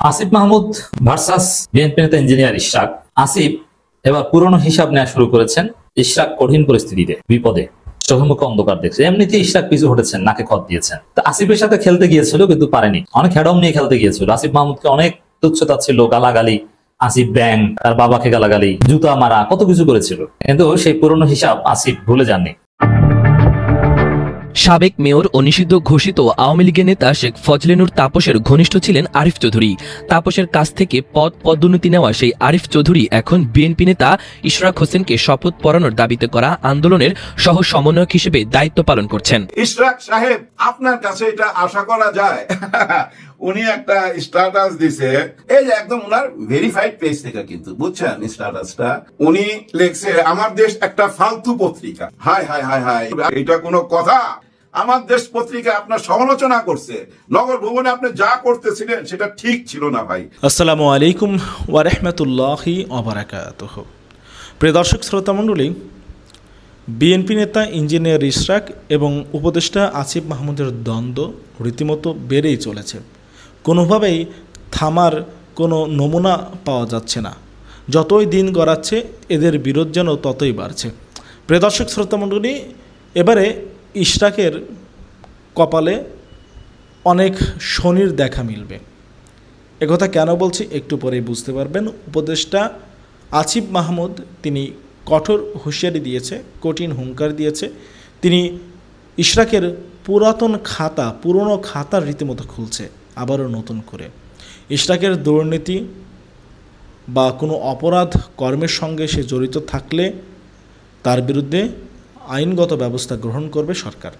Asif Mahmud versus BNP নেতা engineer Ishraq. Asif এবার পুরনো হিসাব নেওয়া শুরু করেছেন। ইশরাক কঠিন পরিস্থিতিতে, বিপদে, চোখে অন্ধকার দেখছে। এমনিতে ইশরাক পিছু হটেছেন, নাকে খত দিয়েছেন। তা আসিফের সাথে খেলতে গিয়েছিল কিন্তু পারেনি, অনেক হেডম নিয়ে খেলতে গিয়েছিল। আসিফ মাহমুদকে অনেক তুচ্ছতা ছিল, গালাগালি, আসিফ ব্যাং, তার বাবাকে গালাগালি, জুতা মারা, কত কিছু করেছিল। কিন্তু সেই পুরনো হিসাব আসিফ ভুলে যাননি। সাবেক মেয়র ও নিষিদ্ধ ঘোষিত আওয়ামী লীগের নেতা শেখ ফজলে নূর তাপসের ঘনিষ্ঠ ছিলেন আরিফ চৌধুরী। তাপসের কাছ থেকে পদোন্নতি নেওয়া সেই আরিফ চৌধুরী এখন বিএনপি নেতা ইশরাক হোসেনকে শপথ পড়ানোর দাবিতে করা আন্দোলনের সহ সমন্বয়ক হিসেবে দায়িত্ব পালন করছেন। ইশরাক সাহেব, আপনার কাছে এটা আশা করা যায়? উনি একটা স্ট্যাটাস দিছে, এই যে একদম উনার ভেরিফাইড পেজ থেকে, কিন্তু বুঝছেন স্ট্যাটাসটা উনি লিখছে, আমার দেশ একটা ফালতু পত্রিকা। হাই হাই হাই হাই, এটা কোনো কথা? আমার দেশ পত্রিকা আপনার সমালোচনা করছে। নগর ভবনে আপনি যা করতেছিলেন সেটা ঠিক ছিল না ভাই। আসসালামু আলাইকুম ওয়া রাহমাতুল্লাহি ওয়া বারাকাতুহু। প্রিয় দর্শক শ্রোতা মণ্ডলী, বিএনপি নেতা ইঞ্জিনিয়ার ইশরাক এবং উপদেষ্টা আসিফ মাহমুদের দ্বন্দ্ব রীতিমতো বেড়েই চলেছে। কোনোভাবেই থামার কোনো নমুনা পাওয়া যাচ্ছে না। যতই দিন গড়াচ্ছে এদের বিরোধ যেন ততই বাড়ছে। প্রিয় দর্শক শ্রোতা মণ্ডলী, এবারে ইশরাকের কপালে অনেক শনির দেখা মিলবে। একথা কেন বলছি একটু পরেই বুঝতে পারবেন। উপদেষ্টা আসিফ মাহমুদ তিনি কঠোর হুঁশিয়ারি দিয়েছে, কঠিন হুঙ্কার দিয়েছে। তিনি ইশরাকের পুরনো খাতা রীতিমতো খুলছে আবারও নতুন করে। ইশরাকের দুর্নীতি বা কোনো অপরাধ কর্মের সঙ্গে সে জড়িত থাকলে তার বিরুদ্ধে আইনগত ব্যবস্থা গ্রহণ করবে সরকার।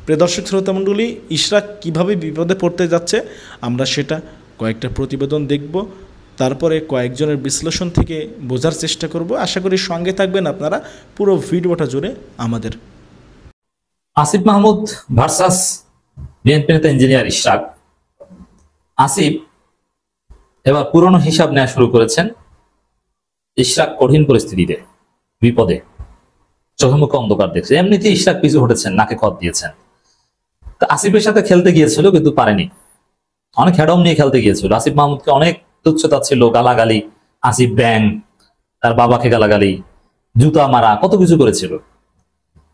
প্রিয় দর্শক শ্রোতা মণ্ডলী, ইশরাক কীভাবে বিপদে পড়তে যাচ্ছে আমরা সেটা কয়েকটা প্রতিবেদন দেখব, তারপরে কয়েকজনের বিশ্লেষণ থেকে বোঝার চেষ্টা করব। আশা করি সঙ্গে থাকবেন আপনারা পুরো ভিডিওটা জুড়ে আমাদের। আসিফ মাহমুদ ভার্সাস বিএনপি নেতা ইঞ্জিনিয়ার ইশরাক। আসিফ এবার পুরনো হিসাব নেওয়া শুরু করেছেন। ইশরাক কঠিন পরিস্থিতিতে, বিপদে, চোখে অন্ধকার দেখছে। এমনিতে ইশরাক পিছু হটেছেন, নাকে খত দিয়েছেন। তা আসিফের সাথে খেলতে গিয়েছিল কিন্তু পারেনি, অনেক হেডম নিয়ে খেলতে গিয়েছিল। আসিফ মাহমুদকে অনেক তুচ্ছতা ছিল, গালাগালি, আসিফ ব্যাং, তার বাবাকে গালাগালি, জুতা মারা, কত কিছু করেছিল।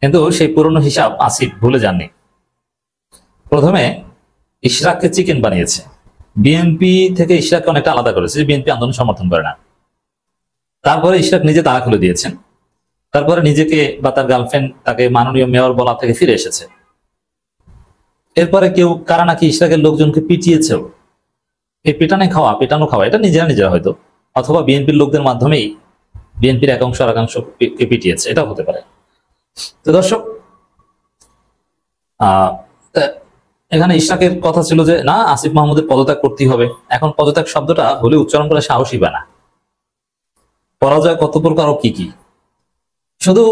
কিন্তু সেই পুরনো হিসাব আসিফ ভুলে যাননি। প্রথমে ইশরাককে চিকেন বানিয়েছে, বিএনপি থেকে ইশরাককে অনেকটা আলাদা করেছে, বিএনপি আন্দোলন সমর্থন করে না। তারপরে ইশরাক নিজে তালা খুলে দিয়েছেন। তারপরে নিজেকে বা তার গার্লফ্রেন্ড তাকে মাননীয় মেয়র বলা থেকে ফিরে এসেছে। এরপরে কেউ কারা নাকি ইশরাকের লোকজনকে পিটিয়েছেও। এই পেটানো খাওয়া এটা নিজেরা হয়তো, অথবা বিএনপির লোকদের মাধ্যমেই বিএনপির একাংশকে পিটিয়েছে, এটাও হতে পারে। তো দর্শক, এখানে ইশরাকের কথা ছিল যে না, আসিফ মাহমুদের পদত্যাগ করতেই হবে। এখন পদত্যাগ শব্দটা বলে উচ্চারণ করে সাহসী বানা, পরাজয় কত প্রকার ও কি কি। শুধু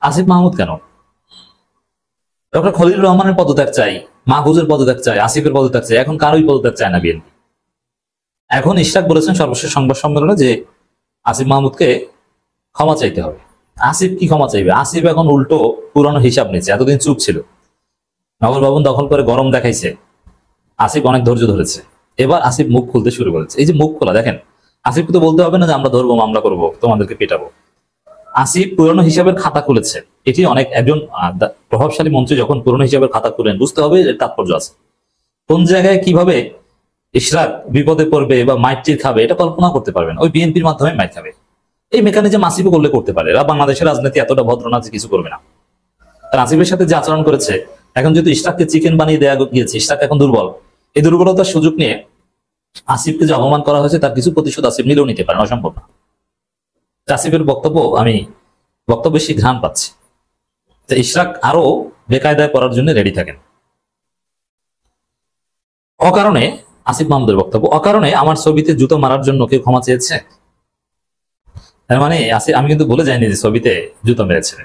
আসিফ মাহমুদ কেন, ডক্টর খলিলুর রহমানের পদত্যাগ চাই, মাহফুজের পদত্যাগ চাই, আসিফের পদত্যাগ চাই, এখন কারোই পদত্যাগ চায় না বিএনপি। এখন ইশরাক বলেছেন সর্বশেষ সংবাদ সম্মেলনে যে আসিফ মাহমুদকে ক্ষমা চাইতে হবে। আসিফ কি ক্ষমা চাইবে? আসিফ এখন উল্টো পুরনো হিসাব নিচ্ছে। এতদিন চুপ ছিল, নগর ভবন দখল করে গরম দেখাইছে, আসিফ অনেক ধৈর্য ধরেছে। এবার আসিফ মুখ খুলতে শুরু করেছে। এই যে মুখ খোলা, দেখেন, আসিফকে তো বলতে হবে না যে আমরা ধরবো, মামলা করবো, তোমাদেরকে পেটাবো। আসিফ পুরনো হিসাবের খাতা খুলেছে। এটি অনেক, একজন প্রভাবশালী মন্ত্রী যখন পুরনো হিসাবের খাতা খুলেন বুঝতে হবে এর তাৎপর্য আছে। কোন জায়গায় কিভাবে ইশরাক বিপদে পড়বে বা মাইটটির খাবে এটা কল্পনা করতে পারবেন। ওই বিএনপির মাধ্যমে মাইট খাবে, এই মেকানিজম আসিফও করলে করতে পারে। এরা বাংলাদেশের রাজনীতি এতটা ভদ্র না যে কিছু করবে না। তার আসিফের সাথে যে আচরণ করেছে, এখন যেহেতু ইশরাককে চিকেন বানিয়ে দেওয়া গিয়েছে, ইশরাক এখন দুর্বল। এই দুর্বলতার সুযোগ নিয়ে আসিফকে যে অপমান করা হয়েছে তার কিছু প্রতিশোধ আসিফ নিলেও নিতে পারেন, অসম্ভব না। আসিফের আমি বক্তব্য বেশি ঘ্রাণ পাচ্ছি। তো ইশরাক আরো বেকায়দায় পড়ার জন্য রেডি থাকেন। অকারণে আসিফ মাহমুদের বক্তব্য, অকারণে আমার ছবিতে জুতো মারার জন্য কেউ ক্ষমা চেয়েছে। তার মানে আমি কিন্তু বলে যাইনি যে ছবিতে জুতো মেরেছে।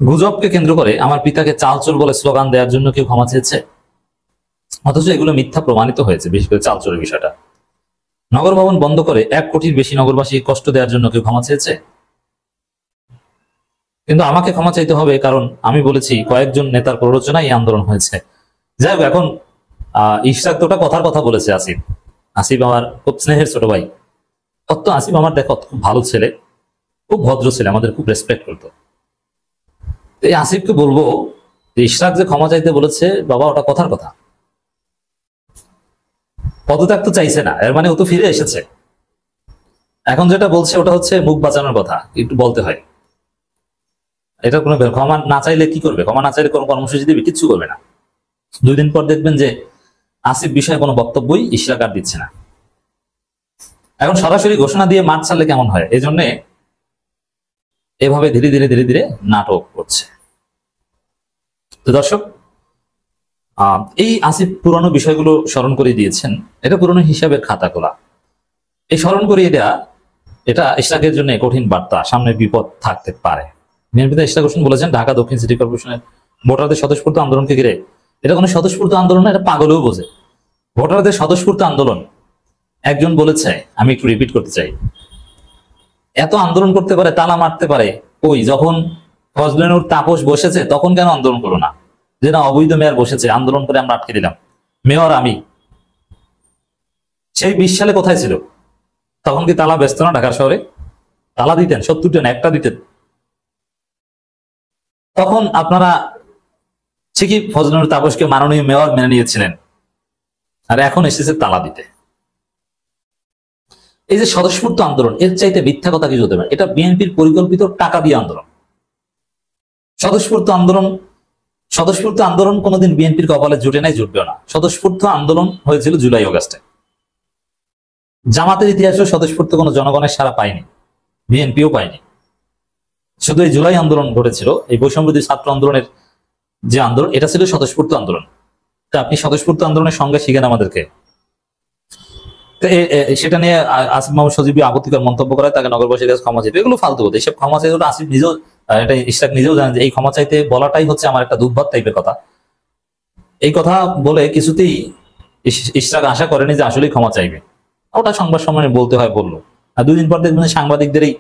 গুজবকে কেন্দ্র করে আমার পিতাকে চালচোর বলে স্লোগান দেওয়ার জন্য কেউ ক্ষমা চেয়েছে, অথচ এগুলো মিথ্যা প্রমাণিত হয়েছে। বিশেষ করে চালচোরের বিষয়টা, নগর ভবন বন্ধ করে 1 কোটির বেশি নগরবাসী কষ্ট দেওয়ার জন্য কেউ ক্ষমা চেয়েছে। কিন্তু আমাকে ক্ষমা চাইতে হবে, কারণ আমি বলেছি কয়েকজন নেতার প্ররোচনায় এই আন্দোলন হয়েছে। যাই হোক, এখন ইশরাক তো ওটা কথার কথা বলেছে। আসিফ আসিফ আমার খুব স্নেহের ছোট ভাই। কত আসিফ আমার দেখো খুব ভালো ছেলে, খুব ভদ্র ছেলে, আমাদের খুব রেসপেক্ট করতো। এই আসিফকে বলবো যে ইশরাক যে ক্ষমা চাইতে বলেছে বাবা, ওটা কথার কথা। পদত্যাগ তো চাইছে না, এর মানে ও তো ফিরে এসেছে। এখন যেটা বলছে ওটা হচ্ছে মুখ বাঁচানোর কথা, একটু বলতে হয়। এটা কোনো ক্ষমা না চাইলে কি করবে? ক্ষমা না চাইলে কোনো কর্মসূচি দিবে? কিচ্ছু করবে না। 2 দিন পর দেখবেন যে আসিফ বিষয়ে কোনো বক্তব্যই ইশরাক আর দিচ্ছে না। এখন সরাসরি ঘোষণা দিয়ে মাঠ ছাড়লে কেমন হয়? এই জন্যে এভাবে ধীরে ধীরে ধীরে ধীরে নাটক করছে। তো দর্শক, এই আসিফ পুরনো বিষয়গুলো স্মরণ করে দিয়েছেন। এটা পুরনো হিসাবের খাতা খোলা। এই স্মরণ করিয়ে দেয়া এটা ইশরাকের জন্য কঠিন বার্তা, সামনে বিপদ থাকতে পারে। বিএনপিতে ইশরাক হোসেন বলেছেন ঢাকা দক্ষিণ সিটি কর্পোরেশনের ভোটারদের স্বতঃস্ফূর্ত আন্দোলনকে ঘিরে, এটা কোনো স্বতঃস্ফূর্ত আন্দোলন না, এটা পাগলেও বোঝে। ভোটারদের স্বতঃস্ফূর্ত আন্দোলন। একজন বলেছে, আমি একটু রিপিট করতে চাই, এত আন্দোলন করতে পারে, তালা মারতে পারে, ওই যখন ফজলেনুর তাপস বসেছে তখন কেন আন্দোলন করলো না? যে না, অবৈধ মেয়র বসেছে, আন্দোলন করে আমরা আটকে দিলাম, মেয়র আমি। সেই 20 সালে কোথায় ছিল? তখন কি তালা ব্যস্ত না? ঢাকা শহরে তালা দিতেন 70টা না, একটা দিতেন। তখন আপনারা ঠিকই ফজলুর তাপসকে মাননীয় মেয়র মেনে নিয়েছিলেন, আর এখন এসেছে তালা দিতে। এই যে স্বতঃস্ফূর্ত আন্দোলন, এর চাইতে মিথ্যা কথা কিছু হতে পারে? এটা বিএনপির পরিকল্পিত টাকা দিয়ে আন্দোলন। স্বতঃস্ফূর্ত আন্দোলন কোনোদিন বিএনপির কপালে জুটে নাই, জুটবেও না। স্বতঃস্ফূর্ত আন্দোলন হয়েছিল জুলাই আগস্টে। জামাতের ইতিহাসেও স্বতঃস্ফূর্ত কোনো জনগণের সাড়া পায়নি, বিএনপিও পায়নি। শুধু এই জুলাই আন্দোলন ঘটেছিল, এই বৈষম্যবিরোধী ছাত্র আন্দোলনের যে আন্দোলন, এটা ছিল স্বতঃস্ফূর্ত আন্দোলন। তা আপনি স্বতঃস্ফূর্ত আন্দোলনের সংজ্ঞা শিখেন আমাদেরকে। সেটা নিয়ে আসিফ মাহমুদ সজীবী আপত্তিকর মন্তব্য করায় তাকে নগরবাসীর কাছে ক্ষমা চাইতে, এগুলো ফালতু কথা। এইসব ক্ষমা চাইতে আসিফ নিজেও, এটা ইশরাক নিজেও জানেন যে এই ক্ষমা চাইতে বলাটাই হচ্ছে আমার একটা দুর্ভাত টাইপের কথা। এই কথা বলে কিছুতেই ইশরাক আশা করেনি যে আসলেই ক্ষমা চাইবে। ওটা সংবাদ সম্মেলনে বলতে হয়, বললো। আর 2 দিন পর দেখবেন সাংবাদিকদেরই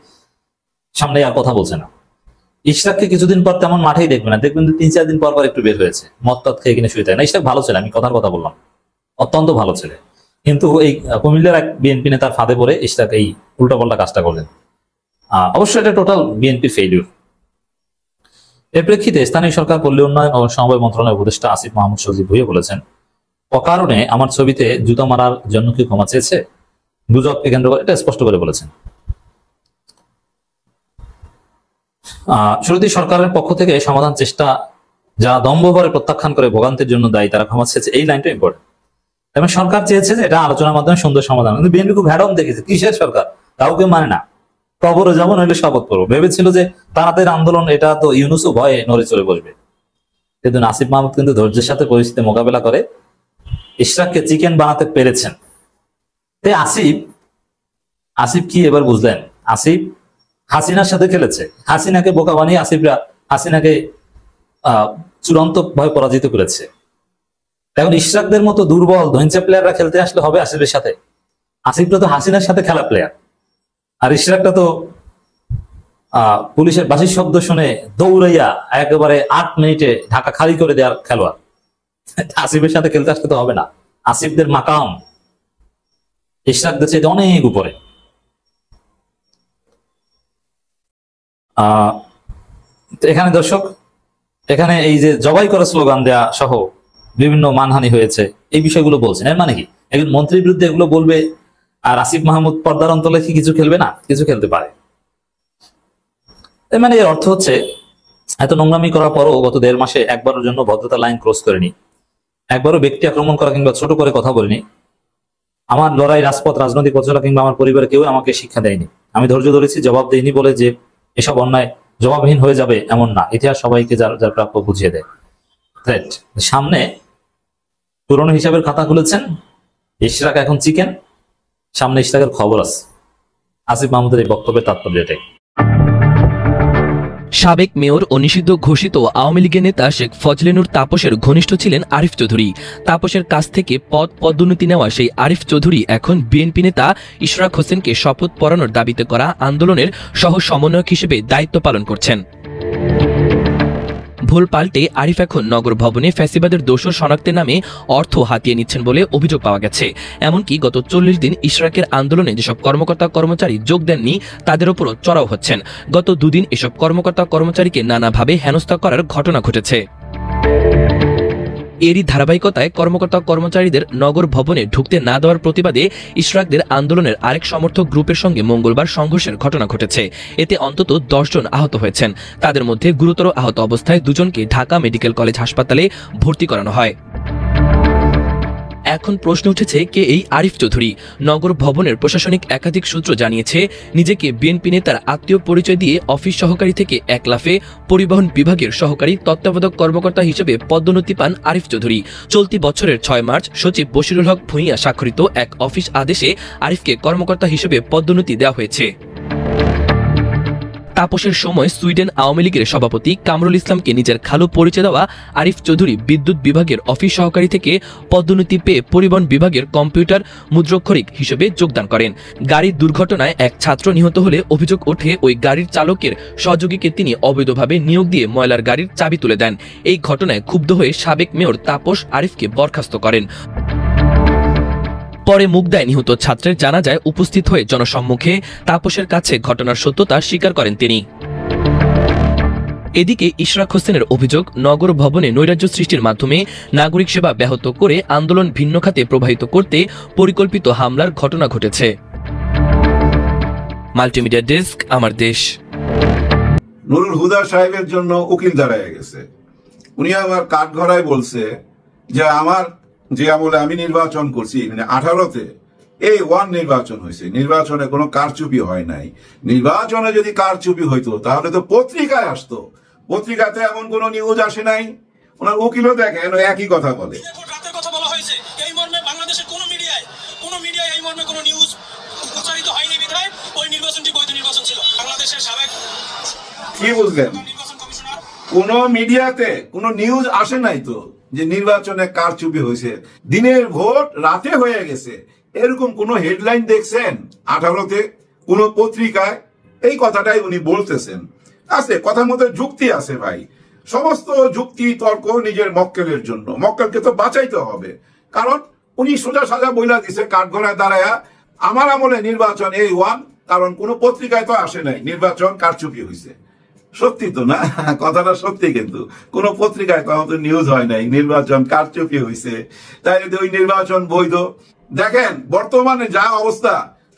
সামনে আর কথা বলছে না। ইশরাককে কিছুদিন পর তেমন মাঠেই দেখবে না, দেখবেন 3-4 দিন পর একটু বের হয়েছে, মদ টদ খেয়ে কিনে শুয়ে থাকে না। ইশরাক ভালো ছেলে, আমি কথার কথা বললাম, অত্যন্ত ভালো ছেলে। কিন্তু এই কুমিল্লার এক বিএনপি নেতার ফাঁদে পড়ে ইশরাক এই উল্টাপাল্টা কাজটা করলেন। অবশ্যই এটা টোটাল বিএনপি ফেইলিউর। এর প্রেক্ষিতে স্থানীয় সরকার, পল্লী উন্নয়ন ও সমবায় মন্ত্রণালয়ের উপদেষ্টা আসিফ মাহমুদ সজীব ভুঁইয়া বলেছেন, অকারণে আমার ছবিতে জুতা মারার জন্য কি ক্ষমা চেয়েছে? গুজবকে কেন্দ্র করে এটা স্পষ্ট করে বলেছেন। শুরুতেই সরকারের পক্ষ থেকে সমাধান চেষ্টা যারা দম্ভভরে প্রত্যাখ্যান করে ভোগান্তির জন্য দায়ী, তারা ক্ষমা চেয়েছে, এই লাইনটা ইম্পর্টেন্ট। এবং সরকার চেয়েছে যে এটা আলোচনার মাধ্যমে সুন্দর সমাধান। কিন্তু বিএনপি খুব ভ্যাডম দেখেছে, কিসের সরকার? কাউকে মানে না, কবরে যাবো নইলে শপথ করবো। ভেবেছিল যে তাদের আন্দোলন, এটা তো ইউনুসও ভয়ে নড়ে চলে বসবে। কিন্তু আসিফ মাহমুদ কিন্তু ধৈর্যের সাথে পরিস্থিতি মোকাবেলা করে ইশরাককে চিকেন বানাতে পেরেছেন। আসিফ কি এবার বুঝলেন? আসিফ হাসিনার সাথে খেলেছে, হাসিনাকে বোকা বানিয়ে আসিফরা হাসিনাকে চূড়ান্ত ভাবে পরাজিত করেছে। এখন ইশরাকদের মতো দুর্বল ধৈর্য প্লেয়াররা খেলতে আসলে হবে আসিফের সাথে? আসিফরা তো হাসিনার সাথে খেলা প্লেয়ার, আর ইশরাকটা তো পুলিশের বাঁশির শব্দ শুনে দৌড়াইয়া একেবারে 8 মিনিটে ঢাকা খালি করে দেওয়ার খেলোয়াড়। আসিফের সাথে খেলতে আসলে তো হবে না। আসিফদের মাকাম ইশরাকদের চাইতে অনেক উপরে। এখানে দর্শক, এখানে এই যে জবাই করা স্লোগান দেয়া সহ বিভিন্ন মানহানি হয়েছে, এই বিষয়গুলো বলছেন। এর মানে কি একজন মন্ত্রীর বিরুদ্ধে এগুলো বলবে আর আসিফ মাহমুদ পর্দার অন্তলে কি কিছু খেলবে না? কিছু খেলতে পারে। মানে এর অর্থ হচ্ছে এত নোংরামি করার পরও গত 1.5 মাসে একবারের জন্য ভদ্রতা লাইন ক্রস করেনি, একবারও ব্যক্তি আক্রমণ করা কিংবা ছোট করে কথা বলিনি। আমার লড়াই, রাজপথ, রাজনৈতিক পথচলা কিংবা আমার পরিবারের কেউ আমাকে শিক্ষা দেয়নি। আমি ধৈর্য ধরেছি, জবাব দেইনি বলে যে এসব অন্যায় জবাবহীন হয়ে যাবে এমন না। ইতিহাস সবাইকে যার যার প্রাপ্য বুঝিয়ে দেয়। সামনে পুরনো হিসাবের খাতা খুলেছেন ইশরাক, এখন চিকেন। সামনে ইশরাকের খবর আছে। আসিফ মাহমুদের এই বক্তব্যের তাৎপর্য এটাই। সাবেক মেয়র ও নিষিদ্ধ ঘোষিত আওয়ামী লীগের নেতা শেখ ফজলেনুর তাপসের ঘনিষ্ঠ ছিলেন আরিফ চৌধুরী। তাপসের কাছ থেকে পদোন্নতি নেওয়া সেই আরিফ চৌধুরী এখন বিএনপি নেতা ইশরাক হোসেনকে শপথ পড়ানোর দাবিতে করা আন্দোলনের সহ সমন্বয়ক হিসেবে দায়িত্ব পালন করছেন। ভুল পাল্টে আরিফ এখন নগর ভবনে ফ্যাসিবাদের দোষর শনাক্তের নামে অর্থ হাতিয়ে নিচ্ছেন বলে অভিযোগ পাওয়া গেছে। এমনকি গত 40 দিন ইশরাকের আন্দোলনে যেসব কর্মকর্তা কর্মচারী যোগ দেননি তাদের উপরও চড়াও হচ্ছেন। গত দুদিন এসব কর্মকর্তা কর্মচারীকে নানাভাবে হেনস্থা করার ঘটনা ঘটেছে। এরই ধারাবাহিকতায় কর্মকর্তা কর্মচারীদের নগর ভবনে ঢুকতে না দেওয়ার প্রতিবাদে ইশরাকদের আন্দোলনের আরেক সমর্থক গ্রুপের সঙ্গে মঙ্গলবার সংঘর্ষের ঘটনা ঘটেছে। এতে অন্তত 10 জন আহত হয়েছেন। তাদের মধ্যে গুরুতর আহত অবস্থায় 2 জনকে ঢাকা মেডিকেল কলেজ হাসপাতালে ভর্তি করানো হয়। এখন প্রশ্ন উঠেছে, কে এই আরিফ চৌধুরী? নগর ভবনের প্রশাসনিক একাধিক সূত্র জানিয়েছে, নিজেকে বিএনপি নেতার আত্মীয় পরিচয় দিয়ে অফিস সহকারী থেকে এক লাফে পরিবহন বিভাগের সহকারী তত্ত্বাবধায়ক কর্মকর্তা হিসেবে পদোন্নতি পান আরিফ চৌধুরী। চলতি বছরের 6 মার্চ সচিব বশিরুল হক ভূঁইয়া স্বাক্ষরিত এক অফিস আদেশে আরিফকে কর্মকর্তা হিসেবে পদোন্নতি দেওয়া হয়েছে। তাপসের সময় সুইডেন আওয়ামী লীগের সভাপতি কামরুল ইসলামকে নিজের খালু পরিচয় দেওয়া আরিফ চৌধুরী বিদ্যুৎ বিভাগের অফিস সহকারী থেকে পদোন্নতি পেয়ে পরিবহন বিভাগের কম্পিউটার মুদ্রাক্ষরিক হিসেবে যোগদান করেন। গাড়ির দুর্ঘটনায় এক ছাত্র নিহত হলে অভিযোগ ওঠে ওই গাড়ির চালকের সহযোগীকে তিনি অবৈধভাবে নিয়োগ দিয়ে ময়লার গাড়ির চাবি তুলে দেন। এই ঘটনায় ক্ষুব্ধ হয়ে সাবেক মেয়র তাপস আরিফকে বরখাস্ত করেন। পরে মুগদায় নিহত ছাত্রের জানাজায় উপস্থিত হয়ে জনসম্মুখে তাপসের কাছে ঘটনার সত্যতা স্বীকার করেন তিনি। এদিকে ইশরাক হোসেনের অভিযোগ, নগর ভবনে নৈরাজ্য সৃষ্টির মাধ্যমে নাগরিক সেবা ব্যাহত করে আন্দোলন ভিন্ন খাতে প্রবাহিত করতে পরিকল্পিত হামলার ঘটনা ঘটেছে। মাল্টিমিডিয়া ডেস্ক, আমার দেশ। নুরুল হুদা সাহেবের জন্য উকিল দাঁড়ায় গেছে। উনি আবার কাঠগড়ায় বলছে যে আমার যে আমলে আমি নির্বাচন করছি, মানে 18-তে A1 নির্বাচন হয়েছে, নির্বাচনে কোনো কারচুপি হয় নাই। নির্বাচনে যদি কারচুপি হইতো তাহলে তো পত্রিকায় আসতো, পত্রিকাতে এমন কোনো নিউজ আসে নাই। ওনার উকিলও দেখেন একই কথা বলে। রাতের কথা বলা হয়েছে, এই মর্মে বাংলাদেশের কোনো মিডিয়ায় এই মর্মে কোনো নিউজ প্রচারিত হয়নি বিধায় ওই নির্বাচনটি বৈধ নির্বাচন ছিল। বাংলাদেশের সাবেক কি বুঝলেন? নির্বাচন কমিশনার কোন মিডিয়াতে কোনো নিউজ আসে নাই তো যে নির্বাচনে কারচুপি হয়েছে, দিনের ভোট রাতে হয়ে গেছে, এরকম কোন হেডলাইন দেখছেন 18-তে কোন পত্রিকায়? এই কথাটাই উনি বলতেছেন। আছে কথার মধ্যে যুক্তি আছে ভাই, সমস্ত যুক্তি তর্ক নিজের মক্কেলের জন্য। মক্কেলকে তো বাঁচাইতে হবে, কারণ উনি সোজা সাজা বইলা দিছে কাঠগড়ায় দাঁড়ায়া আমার আমলে নির্বাচন A1, কারণ কোন পত্রিকায় তো আসে নাই নির্বাচন কারচুপি হয়েছে। সত্যি তো না, কথাটা সত্যি, কিন্তু কোন পত্রিকায় তখন তো নিউজ হয় নাই নির্বাচন কারচুপি হয়েছে। তাই যদি ওই নির্বাচন বৈধ, দেখেন বর্তমানে যা অবস্থা,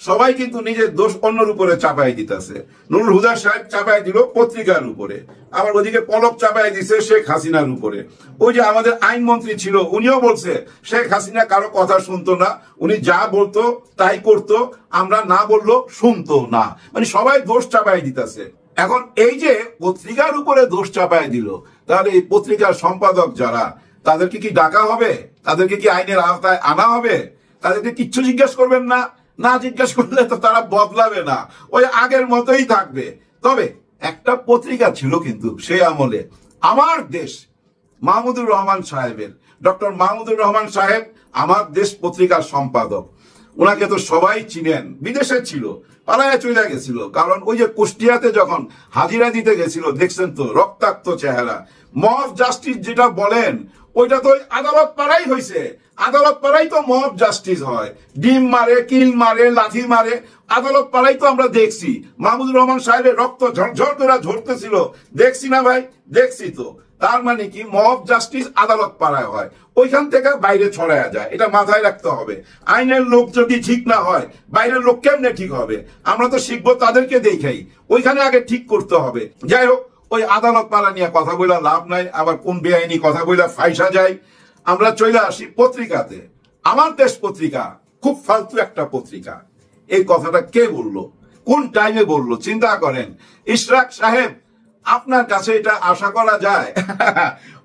সবাই কিন্তু নিজের দোষ অন্যের উপরে চাপাই দিতেছে। নুরুল হুদা সাহেব চাপাই দিল পত্রিকার উপরে, আবার ওদিকে পলক চাপাই দিছে শেখ হাসিনার উপরে। ওই যে আমাদের আইনমন্ত্রী ছিল, উনিও বলছে শেখ হাসিনা কারো কথা শুনতো না, উনি যা বলতো তাই করতো, আমরা না বললো শুনতো না। মানে সবাই দোষ চাপাই দিতেছে। এখন এই যে পত্রিকার উপরে দোষ চাপাই দিল, তাহলে এই পত্রিকার সম্পাদক যারা, তাদেরকে কি ডাকা হবে? তাদেরকে কি আইনের আওতায় আনা হবে? তাদেরকে কিচ্ছু জিজ্ঞেস করবেন না? না জিজ্ঞেস করলে তো তারা বদলাবে না, ওই আগের মতোই থাকবে। তবে একটা পত্রিকা ছিল কিন্তু সেই আমলে, আমার দেশ, মাহমুদুর রহমান সাহেবের, ডক্টর মাহমুদুর রহমান সাহেব আমার দেশ পত্রিকার সম্পাদক। ওনাকে তো সবাই চিনেন, বিদেশে ছিল, পালায় চলে গেছিল। কারণ ওই যে কুষ্টিয়াতে যখন হাজিরা দিতে গেছিল, দেখছেন তো রক্তাক্ত চেহারা। মব জাস্টিস যেটা বলেন, ওইটা তো আদালত পাড়াই হয়েছে। আদালত পাড়াই তো মব জাস্টিস হয়, ডিম মারে, কিল মারে, লাঠি মারে, আদালত পাড়াই তো আমরা দেখছি। মাহমুদুর রহমান সাহেবের রক্ত ঝরঝর করে ঝরতেছিল, দেখছি না ভাই? দেখছি তো। তার মানে কি, মব জাস্টিস আদালত পাড়ায় হয়, ওইখান থেকে বাইরে ছড়ায়া যায়। এটা মাথায় রাখতে হবে। আইনের লোক যদি ঠিক না হয়, বাইরের লোক কেমনে ঠিক হবে? আমরা তো শিখবো তাদেরকে দেখেই, ওইখানে আগে ঠিক করতে হবে। যাই হোক, ওই আদালত পাড়া নিয়ে কথা বলা লাভ নাই, আবার কোন বেআইনি কথা বলা ফাইসা যায়। আমরা চলে আসি পত্রিকাতে। আমার দেশ পত্রিকা খুব ফালতু একটা পত্রিকা। এই কথাটা কে বললো, কোন টাইমে বললো? চিন্তা করেন। ইশরাক সাহেব, আপনার কাছে এটা আশা করা যায়?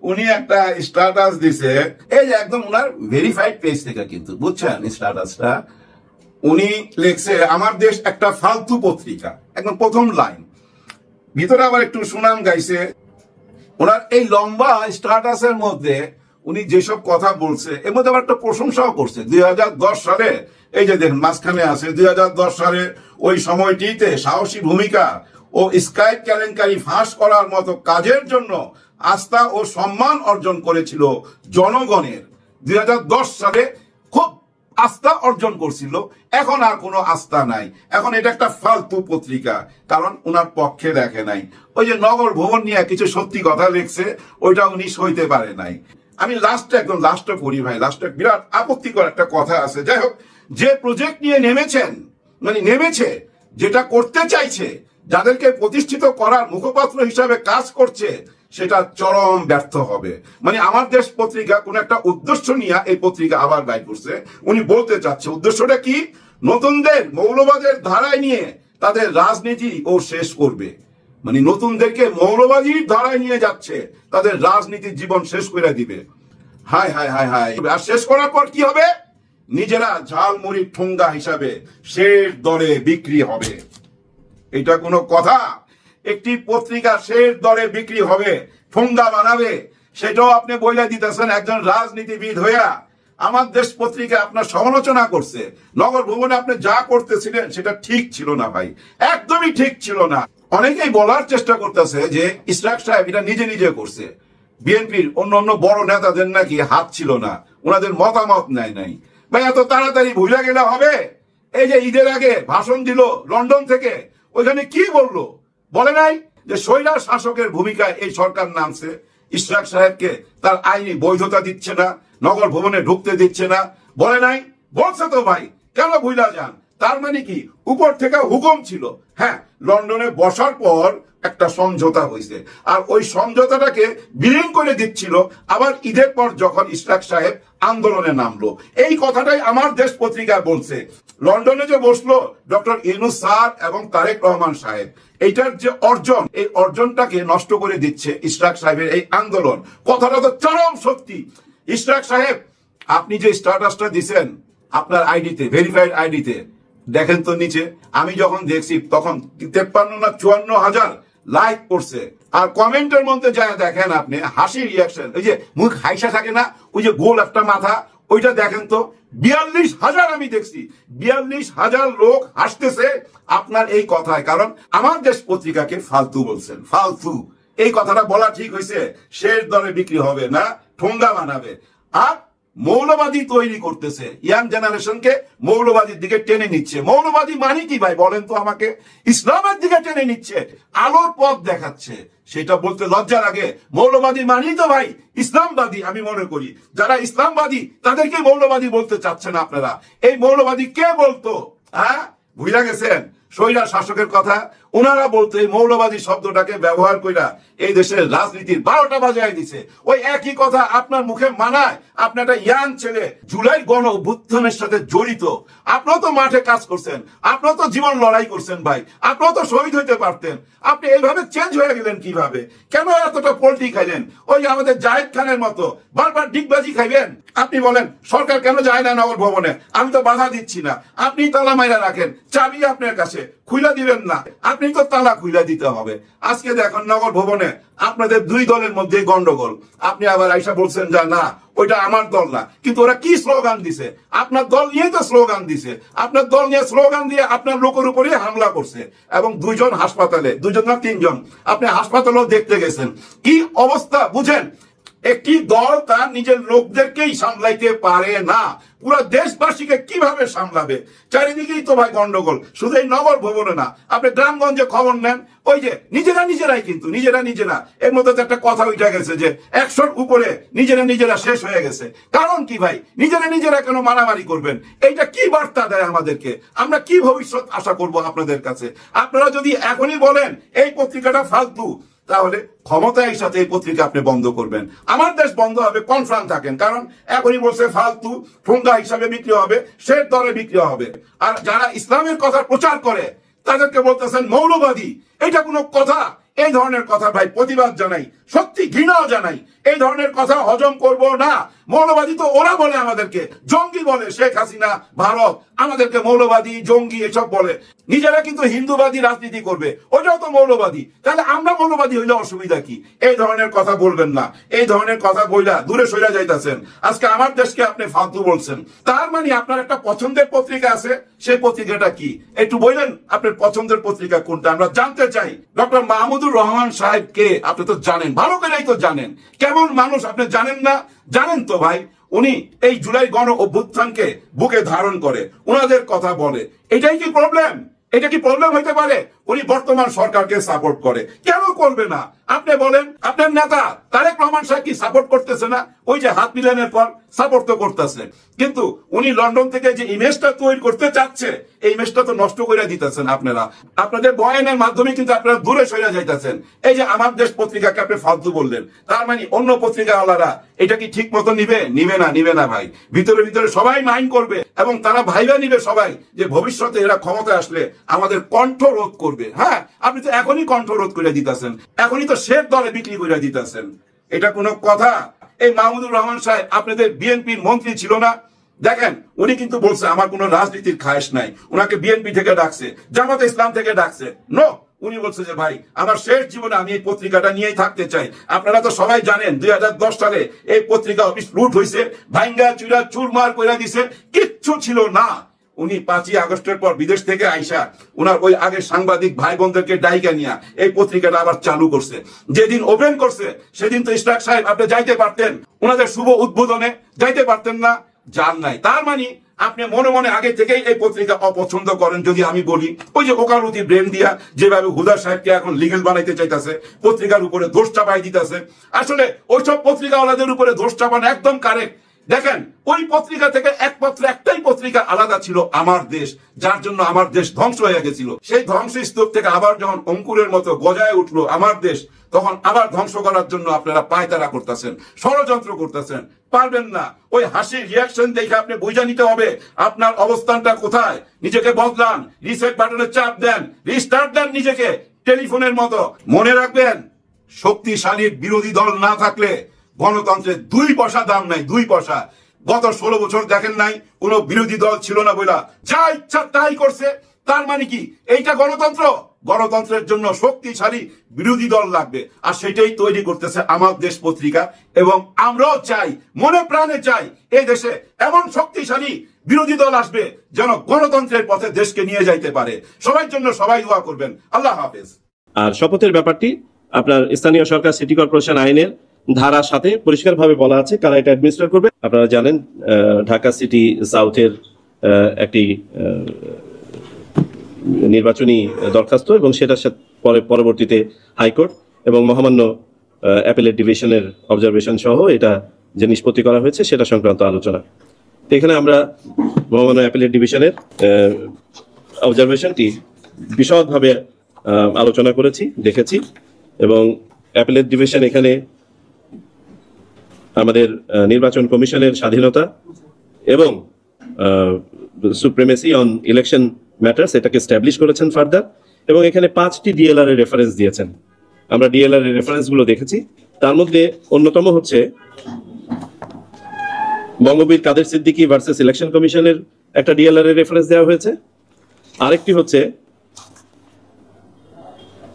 উনি একটা স্ট্যাটাস দিছে, এই যে একদম উনার ভেরিফাইড পেজ থেকে, কিন্তু বুঝছেন স্ট্যাটাসটা? উনি লিখছে আমার দেশ একটা ফালতু পত্রিকা, একদম প্রথম লাইন। ভিতরে আবার একটু সুনাম গাইছে। ওনার এই লম্বা স্ট্যাটাসের মধ্যে উনি যেসব কথা বলছে, এর মধ্যে আবার একটা প্রশংসাও করছে। 2010 সালে, এই যে দেখেন মাঝখানে আছে, 2010 সালে ওই সময়টিতে সাহসী ভূমিকা ও স্কাইপ কেলেঙ্কারি ফাঁস করার মতো কাজের জন্য আস্থা ও সম্মান অর্জন করেছিল জনগণের। 2010 সালে খুব আস্থা অর্জন করছিল, এখন আর কোনো আস্থা নাই। এখন এটা একটা ফালতু পত্রিকা, কারণ উনার পক্ষে দেখে নাই। ওই যে নগর ভবন নিয়ে কিছু সত্যি কথা লিখছে, ওইটা উনি সইতে পারে নাই। আমি একদম লাস্টে পড়ি ভাই, লাস্টে বিরাট আপত্তিকর একটা কথা আছে। যাই হোক, যে প্রজেক্ট নিয়ে নেমেছে, যেটা করতে চাইছে, যাদেরকে প্রতিষ্ঠিত করার মুখপাত্র হিসাবে কাজ করছে, সেটা চরম ব্যর্থ হবে। আমার দেশ পত্রিকা কোন একটা উদ্দেশ্য নিয়ে এই পত্রিকা আবার বাইর করছে। উনি বলতে চাচ্ছে উদ্দেশ্যটা কি, নতুনদের মৌলবাদের ধারায় নিয়ে তাদের রাজনীতি ও শেষ করবে। নতুনদেরকে মৌলবাদীর ধারায় নিয়ে যাচ্ছে, তাদের রাজনীতির জীবন শেষ করে দিবে। হায় হায় হায় হায়। আর শেষ করার পর কি হবে? নিজেরা ঝালমুড়ি ঠোঙ্গা হিসাবে শেষ দরে বিক্রি হবে। এটা কোনো কথা? একটি পত্রিকা শেষ দরে বিক্রি হবে, ঠোঙ্গা বানাবে, সেটাও আপনি বইলা দিতেছেন একজন রাজনীতিবিদ হইয়া। আমার দেশ পত্রিকা আপনার সমালোচনা করছে। নগর ভবনে আপনি যা করতেছিলেন সেটা ঠিক ছিল না ভাই, একদমই ঠিক ছিল না। অনেকেই বলার চেষ্টা করতেছে যে ইশরাক সাহেব এটা নিজে নিজে করছে, বিএনপির অন্য বড় নেতাদের নাকি হাত ছিল না, ওনাদের মতামত নেয় নাই। ভাই এত তাড়াতাড়ি ভুলে গেলে হবে? এই যে ঈদের আগে ভাষণ দিল লন্ডন থেকে, ওইখানে কি বললো? বলে নাই যে স্বৈরাচার শাসকের ভূমিকায় এই সরকার নামছে, ইশরাক সাহেবকে তার আইনি বৈধতা দিচ্ছে না, নগর ভবনে ঢুকতে দিচ্ছে না, বলে নাই? বলছে তো ভাই, কেন ভুলা যান? তার মানে কি উপর থেকে হুকুম ছিল? হ্যাঁ, লন্ডনে বসার পর একটা সমঝোতা হয়েছে, আর ওই সমঝোতাটাকে বিলীন করে দিচ্ছিল আবার ঈদের পর যখন ইশরাক সাহেব আন্দোলনে নামলো। এই কথাটাই আমার দেশ পত্রিকা বলছে। লন্ডনে যে বসলো ডক্টর ইউনূস স্যার এবং তারেক রহমান সাহেব, এইটার যে অর্জন, এই অর্জনটাকে নষ্ট করে দিচ্ছে ইশরাক সাহেবের এই আন্দোলন। কথাটা তো চরম সত্যি। ইশরাক সাহেব, আপনি যে স্ট্যাটাসটা দিছেন আপনার আইডিতে, ভেরিফাইড আইডিতে, দেখেন তো নিচে, আমি যখন দেখছি তখন 53 না 54 হাজার লাইক করছে। আর কমেন্টের মধ্যে যা দেখেন আপনি, হাসি রিয়াকশন, ওই যে মুখ হাইসা থাকে না, ওই যে গোল একটা মাথা, ওইটা দেখেন তো 42,000 আমি দেখছি। 42,000 লোক হাসতেছে আপনার এই কথায়, কারণ আমার দেশ পত্রিকাকে ফালতু বলছেন। ফালতু এই কথাটা বলা ঠিক হয়েছে, শেষ দরে বিক্রি হবে না, ঠোঙ্গা বানাবে। আর মৌলবাদী তৈরি করতেছে, ইয়াং জেনারেশনকে মৌলবাদীর দিকে টেনে নিচ্ছে। মৌলবাদী মানে কি ভাই বলেন তো আমাকে? ইসলামের দিকে টেনে নিচ্ছে, আলোর পথ দেখাচ্ছে। সেটা বলতে লজ্জা লাগে। মৌলবাদী মানি তো ভাই ইসলামবাদী, আমি মনে করি। যারা ইসলামবাদী তাদেরকে মৌলবাদী বলতে চাচ্ছেন আপনারা। এই মৌলবাদী কে বলতো? হ্যাঁ, ভুলে গেছেন স্বৈরাচার শাসকের কথা? ওনারা বলতো, এই মৌলবাদী শব্দটাকে ব্যবহার কইরা এই দেশের রাজনীতির 12টা বাজায় দিছে। ওই একই কথা আপনার মুখে মানায়? আপনি একটা ইয়াং ছেলে, জুলাই গণ অভ্যুত্থানের সাথে জড়িত, আপনারা তো মাঠে কাজ করছেন, আপনারা তো জীবন লড়াই করছেন ভাই, আপনারা তো শহীদ হইতে পারতেন। আপনি এইভাবে চেঞ্জ হয়ে গেলেন কিভাবে? কেন এতটা পোল্ট্রি খাইলেন? ওই আমাদের জায়েদ খানের মতো বারবার ডিগবাজি খাইবেন? আপনি বলেন সরকার কেন যায় না নগর ভবনে? আমি তো বাধা দিচ্ছি না, আপনি তালা মাইরা রাখেন, চাবি আপনার কাছে, খুইলা দিবেন না, আপনি তো তালা খুইলা দিতে হবে। আজকে দেখুন নগর ভবনে আপনাদের দুই দলের মধ্যে গন্ডগোল, আপনি আবার আইসা বলছেন যে না ওইটা আমার দল না। কিন্তু ওরা কি স্লোগান দিছে? আপনার দল নিয়ে তো স্লোগান দিছে, আপনার দল নিয়ে স্লোগান দিয়ে আপনার লোকের উপরে হামলা করছে। এবং 2 জন হাসপাতালে, 2 জন না 3 জন, আপনি হাসপাতালেও দেখতে গেছেন। কি অবস্থা বুঝেন? একটি দল তার নিজের লোকদেরকেই সামলাইতে পারে না, পুরো দেশবাসীকে কিভাবে সামলাবে? চারিদিকেই তো ভাই গন্ডগোল, শুধু এই নগর ভবনে না, আপনি গ্রামগঞ্জে খবর নেন, ওই যে নিজেরাই কিন্তু নিজেরা এর মধ্যে তো একটা কথা উঠে গেছে যে 100-র উপরে নিজেরা শেষ হয়ে গেছে। কারণ কি ভাই? নিজেরা কেন মারামারি করবেন? এইটা কি বার্তা দেয় আমাদেরকে? আমরা কি ভবিষ্যৎ আশা করব আপনাদের কাছে? আপনারা যদি এখনই বলেন এই পত্রিকাটা ফালতু, তাহলে ক্ষমতার সাথে এই পত্রিকা আপনি বন্ধ করবেন। আমার দেশ বন্ধ হবে, কনফার্ম থাকেন। কারণ এখনই বলছে ফালতু, ঠোঙ্গা হিসাবে বিক্রি হবে, শেষ দরে বিক্রি হবে। আর যারা ইসলামের কথা প্রচার করে তাদেরকে বলতেছেন মৌলবাদী। এটা কোনো কথা? এই ধরনের কথা ভাই প্রতিবাদ জানাই, সত্যি ঘৃণাও জানাই। এই ধরনের কথা হজম করব না। মৌলবাদী তো ওরা বলে, আমাদেরকে জঙ্গি বলে, শেখ হাসিনা, ভারত আমাদেরকে মৌলবাদী, জঙ্গি এসব বলে। নিজেরা কিন্তু হিন্দুবাদী রাজনীতি করবে, ওটাও তো মৌলবাদী। তাহলে আমরা মৌলবাদী হইলে অসুবিধা কি? এই ধরনের কথা বলবেন না। এই ধরনের কথা বইলা দূরে সরে যাইতেছেন। আজকে আমার দেশকে আপনি ফালতু বলছেন, তার মানে আপনার একটা পছন্দের পত্রিকা আছে, সেই পত্রিকাটা কি? একটু বললেন আপনার পছন্দের পত্রিকা কোনটা, আমরা জানতে চাই। ডক্টর মাহমুদুর রহমান সাহেব কে? আপনি তো জানেন ভালো করেই তো জানেন কেমন মানুষ, আপনি জানেন না? জানেন তো ভাই, উনি এই জুলাই গণ অভ্যুত্থানকে বুকে ধারণ করে ওনাদের কথা বলে। এটাই কি প্রবলেম? এটা কি প্রবলেম হইতে পারে? উনি বর্তমান সরকারকে সাপোর্ট করে, কেন করবে না? আপনি বলেন, আপনার নেতা তারেক রহমান সাহেব কি সাপোর্ট করতেছে না? ওই যে হাত মিলানের পর সাপোর্ট তো করতেছে, কিন্তু উনি লন্ডন থেকে যে ইমেজটা তৈরি করতে চাচ্ছে এই ইমেজটা তো নষ্ট করে দিতেছেন আপনারা। আপনাদের বয়ানের মাধ্যমে কিন্তু আপনারা দূরে সরে যাইতেছেন। এই যে আমার দেশ পত্রিকাকে আপনি ফালতু বললেন, তার মানে অন্য পত্রিকাওয়ালারা এটা কি ঠিক মতো নিবে? নিবে না ভাই। ভিতরে ভিতরে সবাই মাইন্ড করবে এবং তারা ভাইবা নিবে সবাই যে ভবিষ্যতে এরা ক্ষমতায় আসলে আমাদের কণ্ঠ রোধ করবে। হ্যাঁ, আপনি তো এখনই কণ্ঠ রোধ করে দিতেছেন, এখনই তো শের দলে বিক্রি করে দিতেছেন। এটা কোনো কথা? এই মাহমুদুর রহমান সাহেব আপনাদের বিএনপির মন্ত্রী ছিল না? দেখেন, উনি কিন্তু বলছে আমার কোনো রাজনীতির খায়েশ নাই। ওনাকে বিএনপি থেকে ডাকছে, জামাতে ইসলাম থেকে ডাকছে। নো, উনি বলছে যে ভাই আমার শেষ জীবনে আমি এই পত্রিকাটা নিয়েই থাকতে চাই। আপনারা তো সবাই জানেন 2010 সালে এই পত্রিকা অফিস লুট হয়েছে, ভাঙ্গা চুরা চুরমার করে দিছে, কিচ্ছু ছিল না। উনি 5ই আগস্টের পর বিদেশ থেকে আইসা উনার ওই আগের সাংবাদিক ভাই বোনদেরকে ডাইকা নিয়া এই পত্রিকাটা আবার চালু করছে। যেদিন ওপেন করছে সেদিন তো ইশরাক সাহেব আপনি যাইতে পারতেন, ওনাদের শুভ উদ্বোধনে যাইতে পারতেন না? যান নাই। তার মানে আপনি মনে মনে আগে থেকেই এই পত্রিকা অপছন্দ করেন। যদি আমি বলি, ওই যে ওকালতি ব্রেন দিয়া যেভাবে হুদা সাহেবকে এখন লিগেল বানাইতে চাইতেছে, পত্রিকার উপরে দোষ চাপাই দিতেছে, আসলে ওইসব পত্রিকাওয়ালাদের উপরে দোষ চাপানো একদম কারেক্ট। দেখেন, ওই পত্রিকা থেকে একমাত্র একটাই পত্রিকা আলাদা ছিল, আমার দেশ, যার জন্য আমার দেশ ধ্বংস হয়ে গেছিল। সেই ধ্বংসস্তূপ থেকে আবার যখন অঙ্কুরের মতো গজায় উঠলো আমার দেশ, তখন আবার ধ্বংস করার জন্য আপনারা পায়তারা করতেছেন, ষড়যন্ত্র করতেছেন। পারবেন না। ওই হাসির রিয়াকশন দেখে আপনি বুঝে নিতে হবে আপনার অবস্থানটা কোথায়। নিজেকে বদলান, রিসেট বাটনে চাপ দেন, রিস্টার্ট দেন নিজেকে টেলিফোনের মতো। মনে রাখবেন, শক্তিশালী বিরোধী দল না থাকলে গণতন্ত্রের 2 পয়সা দাম নাই, 2 পয়সা। গত 16 বছর দেখেন নাই কোন বিরোধী দল ছিল না বইলা যা ইচ্ছা তাই করছে। তার মানে কি এইটা গণতন্ত্র? গণতন্ত্রের জন্য শক্তিশালী বিরোধী দল লাগবে, আর সেটাই তৈরি করতেছে আমার দেশ পত্রিকা। এবং আমরাও চাই, মনে প্রাণে চাই, এই দেশে এমন শক্তিশালী বিরোধী দল আসবে যেন গণতন্ত্রের পথে দেশকে নিয়ে যাইতে পারে। সবার জন্য সবাই দোয়া করবেন। আল্লাহ হাফেজ। আর শপথের ব্যাপারটি আপনার স্থানীয় সরকার সিটি কর্পোরেশন আইনের ধারার সাথে পরিষ্কারভাবে বলা আছে কারা এটা অ্যাডমিনিস্ট্রেট করবে। আপনারা জানেন ঢাকা সিটি সাউথের একটি নির্বাচনী দরখাস্ত এবং সেটার সাথে পরবর্তীতে হাইকোর্ট এবং মহামান্য অ্যাপেলেট ডিভিশনের অবজারভেশন সহ এটা যে নিষ্পত্তি করা হয়েছে সেটা সংক্রান্ত আলোচনা। এখানে আমরা মহামান্য অ্যাপেলেট ডিভিশনের অবজারভেশনটি বিশদভাবে আলোচনা করেছি, দেখেছি, এবং অ্যাপেলেট ডিভিশন এখানে আমাদের নির্বাচন কমিশনের স্বাধীনতা এবং সুপ্রিমেসি অন ইলেকশন ম্যাটার্স এটাকে এস্টাবলিশ করেছেন ফার্দার, এবং এখানে 5টি ডিএলআর এর রেফারেন্স দিয়েছেন। আমরা ডিএলআর এর রেফারেন্সগুলো দেখেছি। তার মধ্যে অন্যতম হচ্ছে বঙ্গবীর কাদের সিদ্দিকী ভার্সেস ইলেকশন কমিশনের একটা ডিএলআর এর রেফারেন্স দেওয়া হয়েছে। আরেকটি হচ্ছে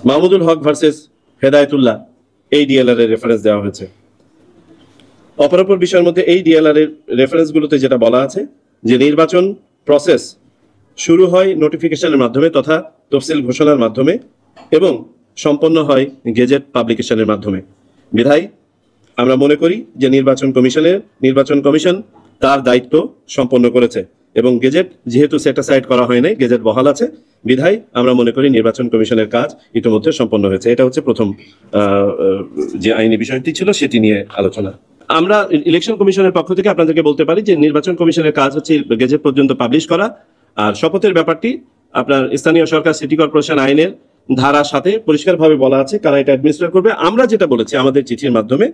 মাহমুদুল হক ভার্সেস হেদায়েতুল্লাহ, এই ডিএলআর এর রেফারেন্স দেওয়া হয়েছে। অপরাপর বিষয়ের মধ্যে এই ডিএলআর এর রেফারেন্সগুলোতে যেটা বলা আছে যে নির্বাচন প্রসেস শুরু হয় নোটিফিকেশনের মাধ্যমে তথা তফসিল ঘোষণার মাধ্যমে এবং সম্পন্ন হয় গেজেট পাবলিকেশনের মাধ্যমে। বিধায় আমরা মনে করি যে নির্বাচন কমিশন তার দায়িত্ব সম্পন্ন করেছে এবং গেজেট যেহেতু সেটাসাইড করা হয় নাই, গেজেট বহাল আছে, বিধায় আমরা মনে করি নির্বাচন কমিশনের কাজ ইতিমধ্যে সম্পন্ন হয়েছে। এটা হচ্ছে প্রথম যে আইনি বিষয়টি ছিল সেটি নিয়ে আলোচনা। আমরা ইলেকশন কমিশনের পক্ষ থেকে আপনাদেরকে বলতে পারি যে নির্বাচন কমিশনের কাজ হচ্ছে গেজেট পর্যন্ত পাবলিশ করা। আর শপথের ব্যাপারটি আপনার স্থানীয় সরকার সিটি কর্পোরেশন আইনের ধারার সাথে পরিষ্কারভাবে বলা আছে কারা এটা অ্যাডমিনিস্ট্রেট করবে। আমরা যেটা বলেছি আমাদের চিঠির মাধ্যমে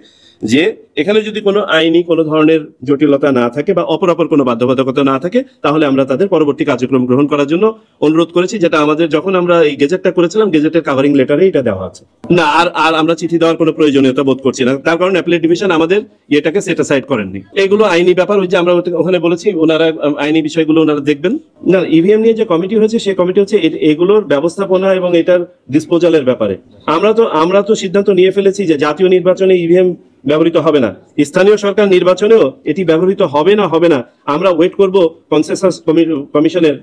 যে এখানে যদি কোনো আইনি কোনো ধরনের জটিলতা না থাকে বা অপরাপর কোনো বাধ্যবাধকতা না থাকে তাহলে আমরা তাদের পরবর্তী কার্যক্রম গ্রহণ করার জন্য অনুরোধ করেছি, যেটা আমাদের যখন আমরা এই গেজেটটা করেছিলাম গেজেটের কাভারিং লেটারে এটা দেওয়া আছে। না আর আমরা চিঠি দেওয়ার কোনো প্রয়োজনীয়তা বোধ করছি না, তার কারণ অ্যাপেলেট ডিভিশন আমাদের এটাকে সেটাসাইড করেননি। এগুলো আইনি ব্যাপার, ওই যে আমরা ওখানে বলেছি ওনারা আইনি বিষয়গুলো ওনারা দেখবেন। না, ইভিএম নিয়ে যে কমিটি হয়েছে সেই কমিটি হচ্ছে এগুলোর ব্যবস্থাপনা এবং এটার ডিসপোজালের ব্যাপারে। আমরা তো সিদ্ধান্ত নিয়ে ফেলেছি যে জাতীয় নির্বাচনে ইভিএম ব্যবহৃত হবে না, স্থানীয় সরকার নির্বাচনেও এটি ব্যবহৃত হবে না। আমরা ওয়েট করব কনসেনসাস কমিশনের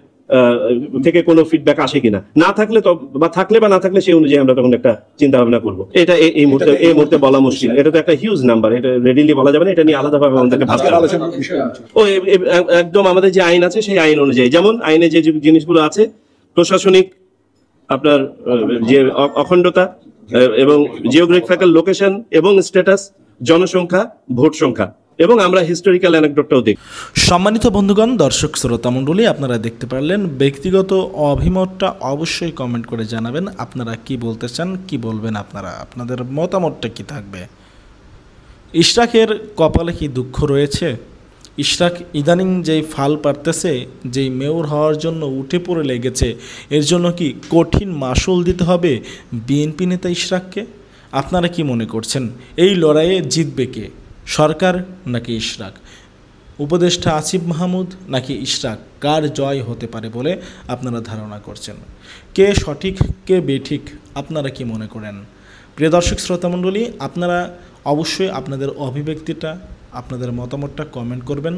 থেকে কোনো ফিডব্যাক আসে কিনা, না থাকলে বা থাকলে বা না থাকলে সেই অনুযায়ী আমরা তখন একটা চিন্তা ভাবনা করবো। এটা এই মুহূর্তে বলা মুশকিল, এটা তো একটা হিউজ নাম্বার, এটা রেডিলি বলা যাবে না, এটা নিয়ে আলাদাভাবে আমাদেরকে ভাবতে হবে। একদম আমাদের যে আইন আছে সেই আইন অনুযায়ী, যেমন আইনে যে জিনিসগুলো আছে প্রশাসনিক আপনার যে অখণ্ডতা এবং জিওগ্রাফিক্যাল লোকেশন এবং স্ট্যাটাস, জনসংখ্যা, ভোট সংখ্যা, এবং আমরা হিস্টোরিক্যাল অ্যানেকডোটটাও দেখি। সম্মানিত বন্ধুগণ, দর্শক শ্রোতা মণ্ডলী, আপনারা দেখতে পারলেন। ব্যক্তিগত অভিমতটা অবশ্যই কমেন্ট করে জানাবেন। আপনারা কি বলতে চান, কি বলবেন, আপনাদের মতামতটা কি থাকবে। ইশরাকের কপালে কি দুঃখ রয়েছে? ইশরাক ইদানিং যেই ফাল পারতেছে, যেই মেয়র হওয়ার জন্য উঠে পড়ে লেগেছে, এর জন্য কি কঠিন মাসুল দিতে হবে বিএনপি নেতা ইশরাককে? আপনারা কি মনে করছেন, এই লড়াইয়ে জিতবে কে, সরকার নাকি ইশরাক? উপদেষ্টা আসিফ মাহমুদ নাকি ইশরাক? কার জয় হতে পারে বলে আপনারা ধারণা করছেন? কে সঠিক, কে বেঠিক, আপনারা কি মনে করেন? প্রিয় দর্শক শ্রোতামণ্ডলী, আপনারা অবশ্যই আপনাদের অভিব্যক্তিটা, আপনাদের মতামতটা কমেন্ট করবেন।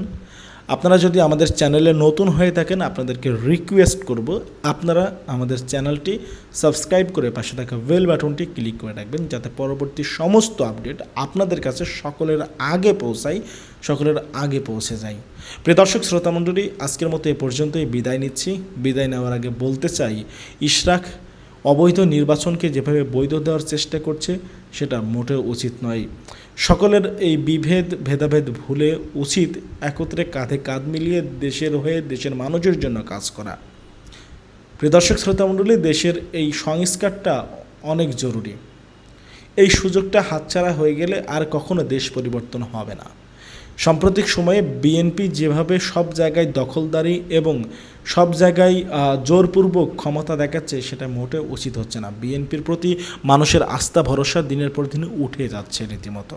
আপনারা যদি আমাদের চ্যানেলে নতুন হয়ে থাকেন, আপনাদেরকে রিকোয়েস্ট করব আপনারা আমাদের চ্যানেলটি সাবস্ক্রাইব করে পাশে থাকা বেল বাটনটি ক্লিক করে রাখবেন, যাতে পরবর্তী সমস্ত আপডেট আপনাদের কাছে সকলের আগে পৌঁছে যায়। প্রিয় দর্শক শ্রোতামণ্ডলী, আজকের মতো এ পর্যন্তই বিদায় নিচ্ছি। বিদায় নেওয়ার আগে বলতে চাই, ইশরাক অবৈধ নির্বাচনকে যেভাবে বৈধ দেওয়ার চেষ্টা করছে সেটা মোটেও উচিত নয়। সকলের এই ভেদাভেদ ভুলে উচিত একত্রে কাঁধে কাঁধ মিলিয়ে দেশের হয়ে, দেশের মানুষের জন্য কাজ করা। প্রিয় দর্শক শ্রোতামণ্ডলী, দেশের এই সংস্কারটা অনেক জরুরি। এই সুযোগটা হাতছাড়া হয়ে গেলে আর কখনো দেশ পরিবর্তন হবে না। সাম্প্রতিক সময়ে বিএনপি যেভাবে সব জায়গায় দখলদারি এবং সব জায়গায় জোরপূর্বক ক্ষমতা দেখাচ্ছে, সেটা মোটেও উচিত হচ্ছে না। বিএনপির প্রতি মানুষের আস্থা ভরসা দিনের পর দিন উঠে যাচ্ছে রীতিমতো।